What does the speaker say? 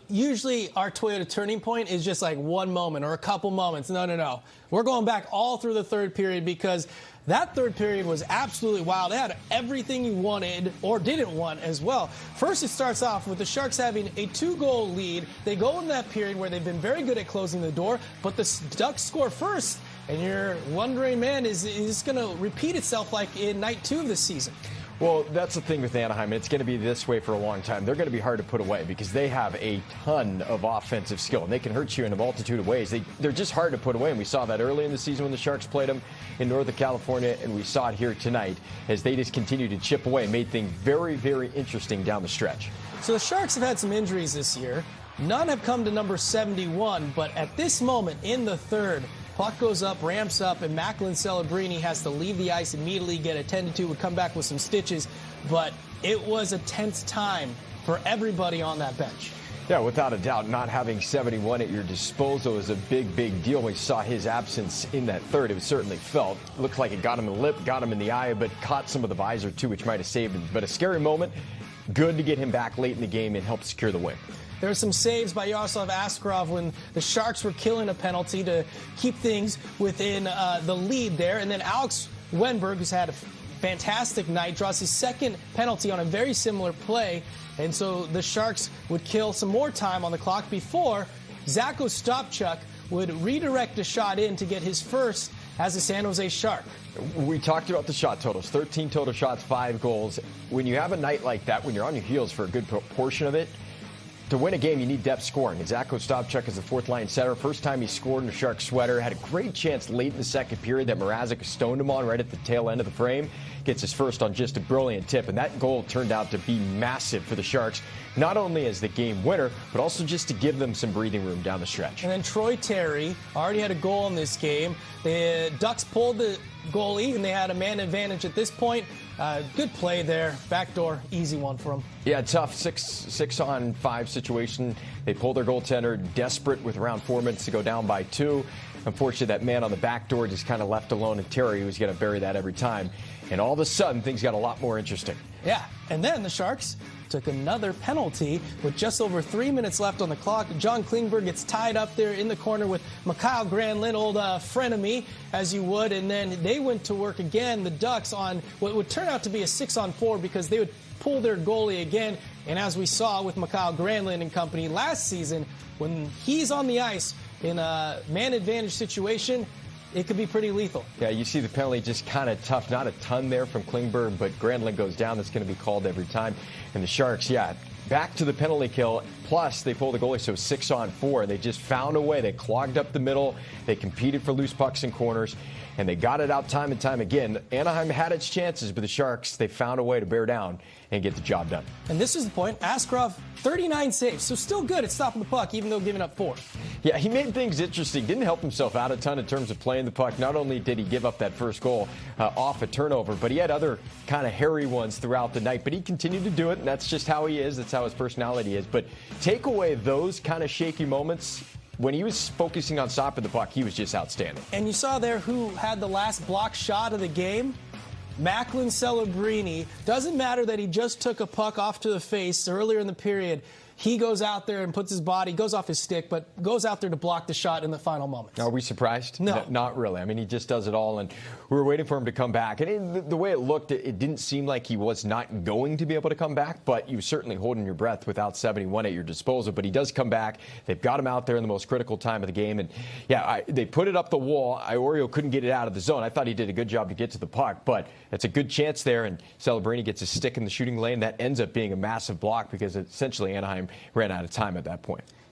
Usually our Toyota turning point is just like one moment or a couple moments. No. We're going back all through the third period because that third period was absolutely wild. It had everything you wanted or didn't want as well. First, it starts off with the Sharks having a 2-goal lead. They go in that period where they've been very good at closing the door, but the Ducks score first. And you're wondering, man, is this going to repeat itself like in night 2 of this season? Well, that's the thing with Anaheim. It's going to be this way for a long time. They're going to be hard to put away because they have a ton of offensive skill, and they can hurt you in a multitude of ways. They're just hard to put away, and we saw that early in the season when the Sharks played them in Northern California, and we saw it here tonight as they just continue to chip away and made things very, very interesting down the stretch. So the Sharks have had some injuries this year. None have come to number 71, but at this moment in the third, puck goes up, ramps up, and Macklin Celebrini has to leave the ice immediately, get attended to, would come back with some stitches. But it was a tense time for everybody on that bench. Yeah, without a doubt, not having 71 at your disposal is a big, big deal. We saw his absence in that third. It was certainly felt. Looked like it got him in the lip, got him in the eye, but caught some of the visor, too, which might have saved him. But a scary moment. Good to get him back late in the game and help secure the win. There were some saves by Yaroslav Askarov when the Sharks were killing a penalty to keep things within the lead there. And then Alex Wenberg, who's had a fantastic night, draws his second penalty on a very similar play. And so the Sharks would kill some more time on the clock before Zacho Stopchuk would redirect a shot in to get his first as a San Jose Shark. We talked about the shot totals, 13 total shots, 5 goals. When you have a night like that, when you're on your heels for a good portion of it, to win a game, you need depth scoring. And Zacho Stopchuk is the fourth-line center. First time he scored in a Shark sweater. Had a great chance late in the second period that Mrazek stoned him on right at the tail end of the frame. Gets his first on just a brilliant tip. And that goal turned out to be massive for the Sharks, not only as the game winner, but also just to give them some breathing room down the stretch. And then Troy Terry already had a goal in this game. The Ducks pulled the goalie, and they had a man advantage at this point. Good play there. Backdoor, easy one for them. Yeah, tough 6-on-5 situation. They pulled their goaltender, desperate with around 4 minutes to go down by 2. Unfortunately, that man on the back door just kind of left alone, and Terry was going to bury that every time. And all of a sudden, things got a lot more interesting. Yeah, and then the Sharks took another penalty with just over 3 minutes left on the clock. John Klingberg gets tied up there in the corner with Mikhail Granlund, old frenemy, as you would. And then they went to work again, the Ducks, on what would turn out to be a 6-on-4 because they would pull their goalie again. And as we saw with Mikhail Granlund and company last season, when he's on the ice in a man advantage situation, it could be pretty lethal. Yeah, you see the penalty just kind of tough. Not a ton there from Klingberg, but Granlund goes down. That's going to be called every time. And the Sharks, yeah, back to the penalty kill. Plus, they pulled the goalie, so 6-on-4. They just found a way. They clogged up the middle. They competed for loose pucks and corners, and they got it out time and time again. Anaheim had its chances, but the Sharks, they found a way to bear down and get the job done. And this is the point. Askarov, 39 saves, so still good at stopping the puck, even though giving up 4. Yeah, he made things interesting. Didn't help himself out a ton in terms of playing the puck. Not only did he give up that first goal off a turnover, but he had other kind of hairy ones throughout the night. But he continued to do it, and that's just how he is. That's how his personality is. But take away those kind of shaky moments. When he was focusing on stopping the puck, he was just outstanding. And you saw there who had the last block shot of the game. Macklin Celebrini. Doesn't matter that he just took a puck off to the face earlier in the period. He goes out there and puts his body, goes off his stick, but goes out there to block the shot in the final moments. Are we surprised? No. Not really. I mean, he just does it all, and we were waiting for him to come back. And the way it looked, it didn't seem like he was not going to be able to come back, but you were certainly holding your breath without 71 at your disposal. But he does come back. They've got him out there in the most critical time of the game. And, yeah, they put it up the wall. Iorio couldn't get it out of the zone. I thought he did a good job to get to the puck, but it's a good chance there, and Celebrini gets his stick in the shooting lane. That ends up being a massive block because essentially Anaheim ran out of time at that point.